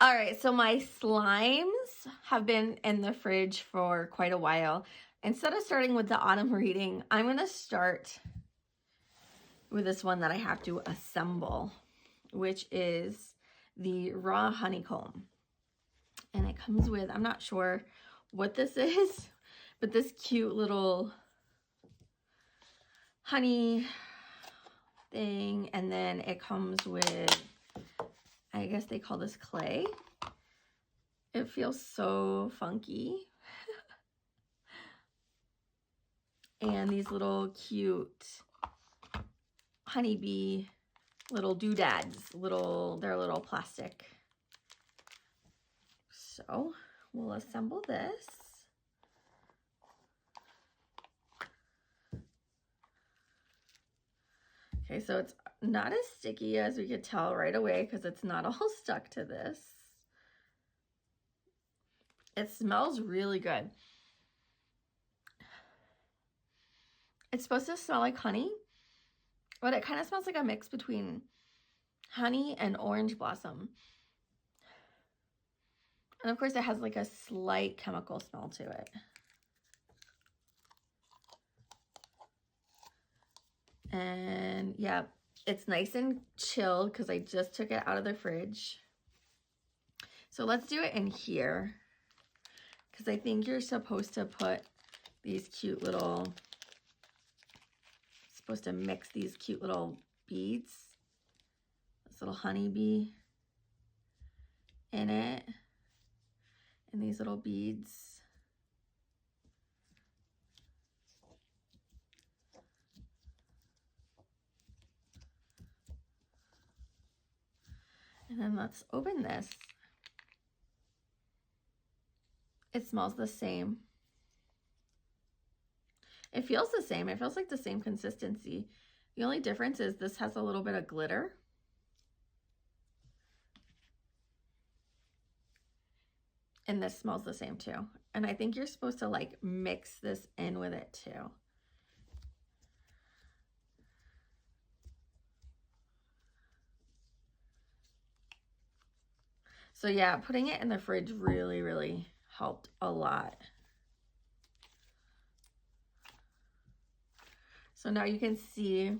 All right, so my slimes have been in the fridge for quite a while. Instead of starting with the autumn reading, I'm going to start with this one that I have to assemble, which is the raw honeycomb. And it comes with, I'm not sure what this is, but this cute little honey thing. And then it comes with, I guess they call this clay. It feels so funky. And these little cute honeybee little doodads, they're little plastic. So we'll assemble this. Okay, so it's not as sticky as we could tell right away because it's not all stuck to this. It smells really good. It's supposed to smell like honey, but it kind of smells like a mix between honey and orange blossom. And of course it has like a slight chemical smell to it. And yeah, it's nice and chilled because I just took it out of the fridge. So let's do it in here because I think you're supposed to put these cute little, supposed to mix these cute little beads, this little honeybee in it, and these little beads. And then let's open this. It smells the same. It feels the same. It feels like the same consistency. The only difference is this has a little bit of glitter. And this smells the same too. And I think you're supposed to like mix this in with it too. So yeah, putting it in the fridge really, really helped a lot. So now you can see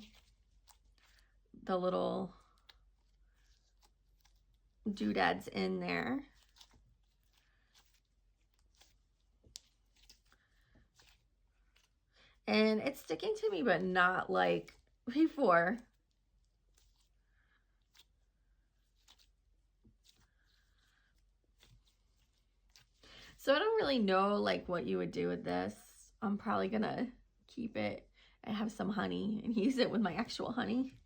the little doodads in there. And it's sticking to me, but not like before. So I don't really know like what you would do with this. I'm probably gonna keep it and have some honey and use it with my actual honey.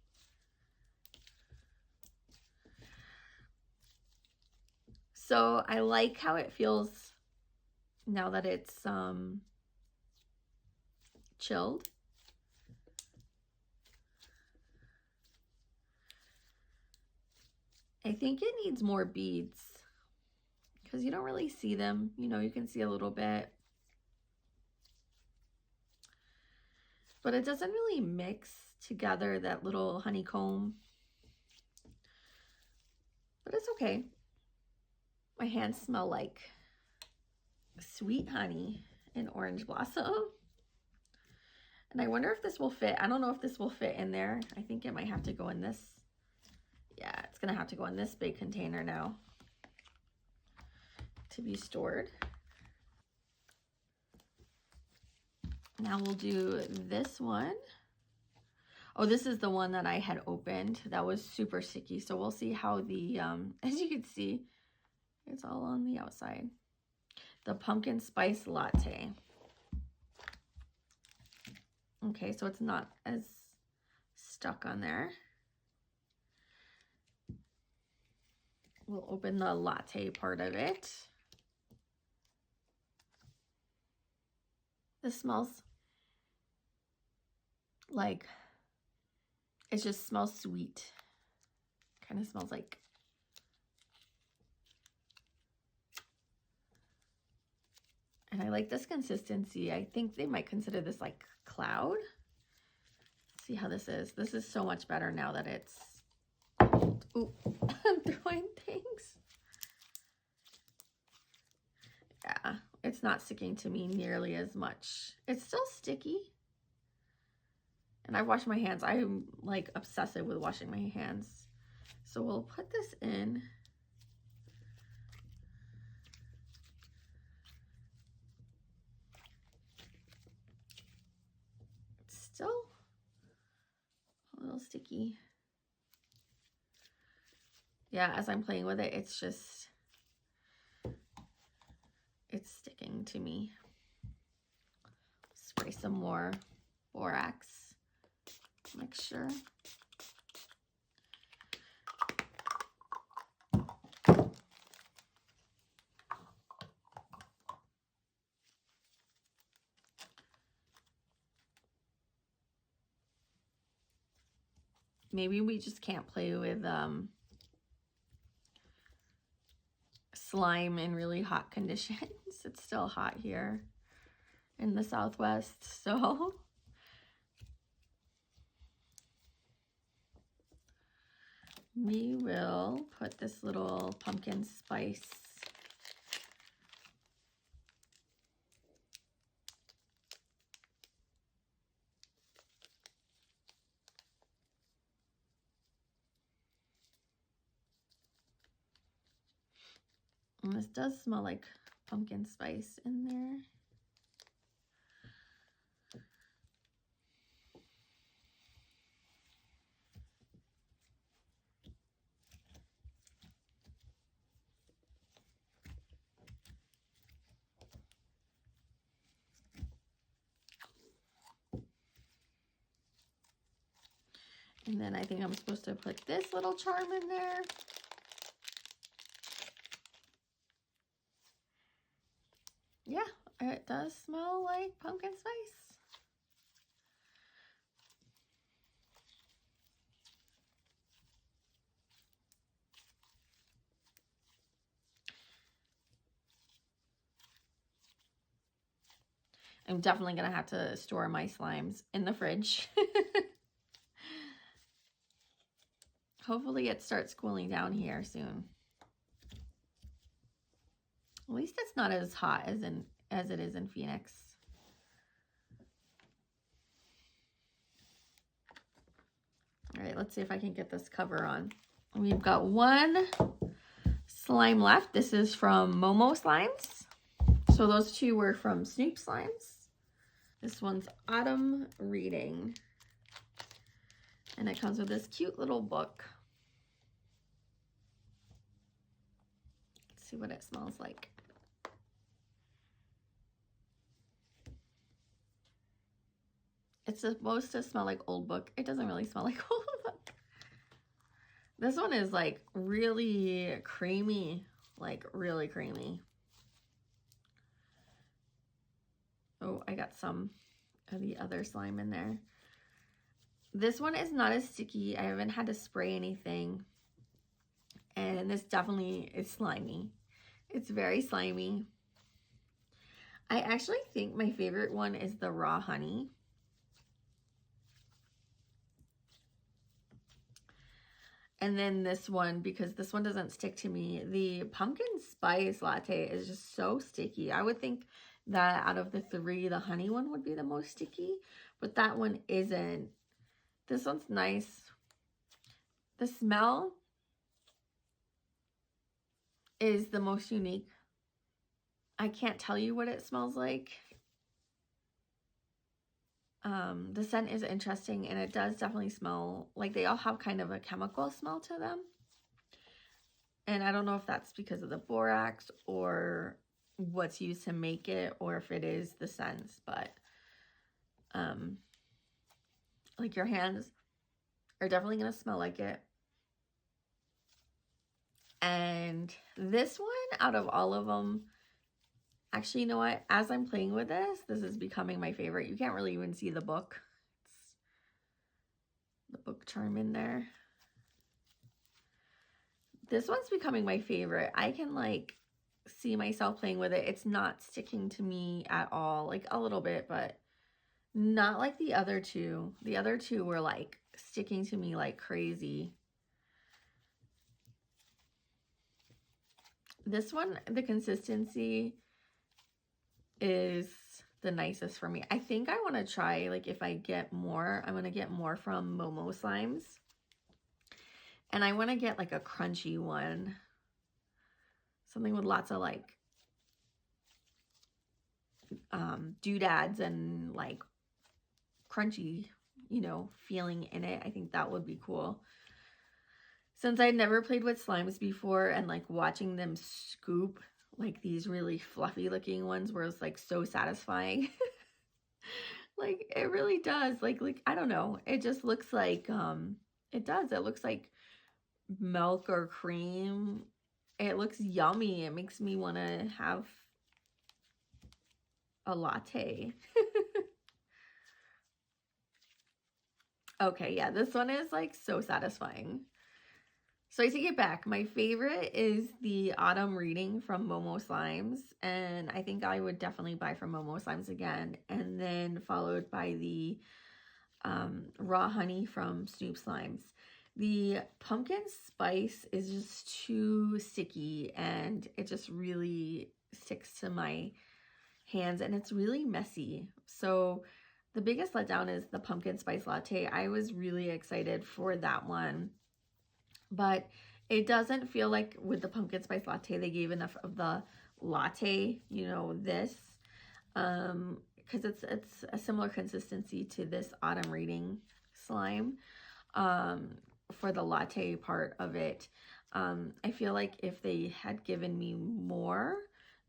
So I like how it feels now that it's chilled. I think it needs more beads because you don't really see them. You know, you can see a little bit, but it doesn't really mix together, that little honeycomb. But it's okay. My hands smell like sweet honey and orange blossom. And I wonder if this will fit. I don't know if this will fit in there. I think it might have to go in this. Yeah, it's gonna have to go in this big container now to be stored. Now we'll do this one. Oh, this is the one that I had opened. That was super sticky. So we'll see how the, as you can see, it's all on the outside. The Pumpkin Spice Latte. Okay, so it's not as stuck on there. We'll open the latte part of it. This smells like, it just smells sweet. Kind of smells like, and I like this consistency. I think they might consider this like cloud. Let's see how this is. This is so much better now that it's cold. Ooh, I'm throwing things. it's not sticking to me nearly as much. It's still sticky. And I've washed my hands. I'm like obsessive with washing my hands. So we'll put this in. It's still a little sticky. Yeah, as I'm playing with it, it's sticking to me. Spray some more borax mixture. Maybe we just can't play with slime in really hot conditions. It's still hot here in the Southwest, so we will put this little pumpkin spice and this does smell like pumpkin spice in there. And then I think I'm supposed to put this little charm in there. Yeah, it does smell like pumpkin spice. I'm definitely going to have to store my slimes in the fridge. Hopefully it starts cooling down here soon. At least it's not as hot as it is in Phoenix. All right, let's see if I can get this cover on. We've got one slime left. This is from Momo Slimes. So those two were from Snoop Slimes. This one's Autumn Reading. And it comes with this cute little book. Let's see what it smells like. It's supposed to smell like old book. It doesn't really smell like old book. This one is like really creamy, like really creamy. Oh, I got some of the other slime in there. This one is not as sticky. I haven't had to spray anything. And this definitely is slimy. It's very slimy. I actually think my favorite one is the raw honey. And then this one, because this one doesn't stick to me, the pumpkin spice latte is just so sticky. I would think that out of the three, the honey one would be the most sticky, but that one isn't. This one's nice. The smell is the most unique. I can't tell you what it smells like. The scent is interesting, and it does definitely smell like they all have kind of a chemical smell to them. And I don't know if that's because of the borax or what's used to make it, or if it is the scents, but like your hands are definitely going to smell like it. And this one, out of all of them, actually, you know what? As I'm playing with this is becoming my favorite. You can't really even see the book. It's the book charm in there. This one's becoming my favorite. I can like see myself playing with it. It's not sticking to me at all. Like a little bit, but not like the other two. The other two were like sticking to me like crazy. This one, the consistency is the nicest for me. I think I want to try, like, if I get more, I'm going to get more from Momo Slimes. And I want to get like a crunchy one. Something with lots of like doodads and like crunchy, you know, feeling in it. I think that would be cool. Since I'd never played with slimes before, and like watching them scoop like these really fluffy looking ones was like so satisfying. Like it really does. Like I don't know. It just looks like it does. It looks like milk or cream. It looks yummy. It makes me want to have a latte. Okay, yeah, this one is like so satisfying. So I take it back. My favorite is the Autumn Reading from Momo Slimes, and I think I would definitely buy from Momo Slimes again. And then followed by the Raw Honey from Snoop Slimes. The Pumpkin Spice is just too sticky, and it just really sticks to my hands, and it's really messy. So the biggest letdown is the Pumpkin Spice Latte. I was really excited for that one, but it doesn't feel like with the Pumpkin Spice Latte they gave enough of the latte, you know, this, because it's a similar consistency to this Autumn Reading slime, for the latte part of it. I feel like if they had given me more,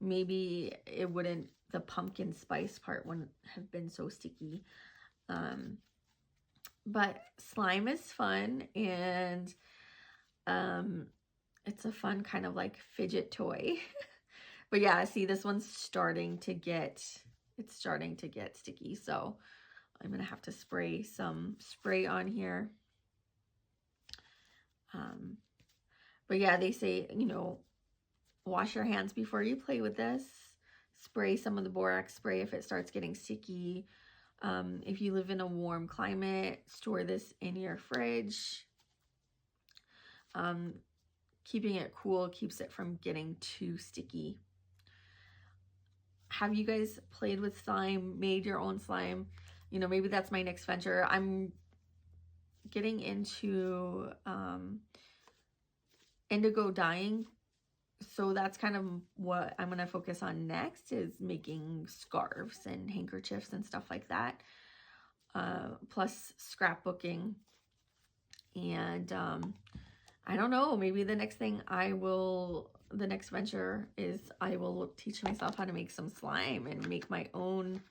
maybe it wouldn't, the pumpkin spice part wouldn't have been so sticky. But slime is fun, and it's a fun kind of like fidget toy. But yeah, see, this one's starting to get sticky, so I'm gonna have to spray some spray on here. But yeah, they say, you know, wash your hands before you play with this. Spray some of the borax spray if it starts getting sticky. If you live in a warm climate, store this in your fridge. Keeping it cool keeps it from getting too sticky. Have you guys played with slime, made your own slime? You know, maybe that's my next venture. I'm getting into indigo dyeing, so that's kind of what I'm going to focus on next, is making scarves and handkerchiefs and stuff like that, plus scrapbooking. And I don't know, maybe the next thing the next venture is I will teach myself how to make some slime and make my own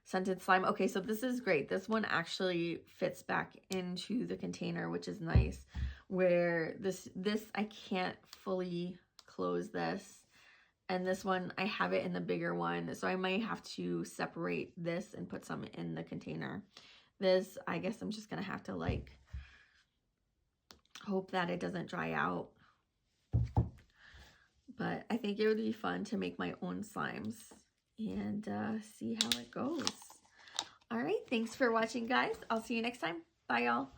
scented slime. Okay, so this is great. This one actually fits back into the container, which is nice. Where this I can't fully close this, and this one I have it in the bigger one, so I might have to separate this and put some in the container. This, I guess I'm just gonna have to like hope that it doesn't dry out. But I think it would be fun to make my own slimes and see how it goes. All right, thanks for watching, guys. I'll see you next time. Bye, y'all.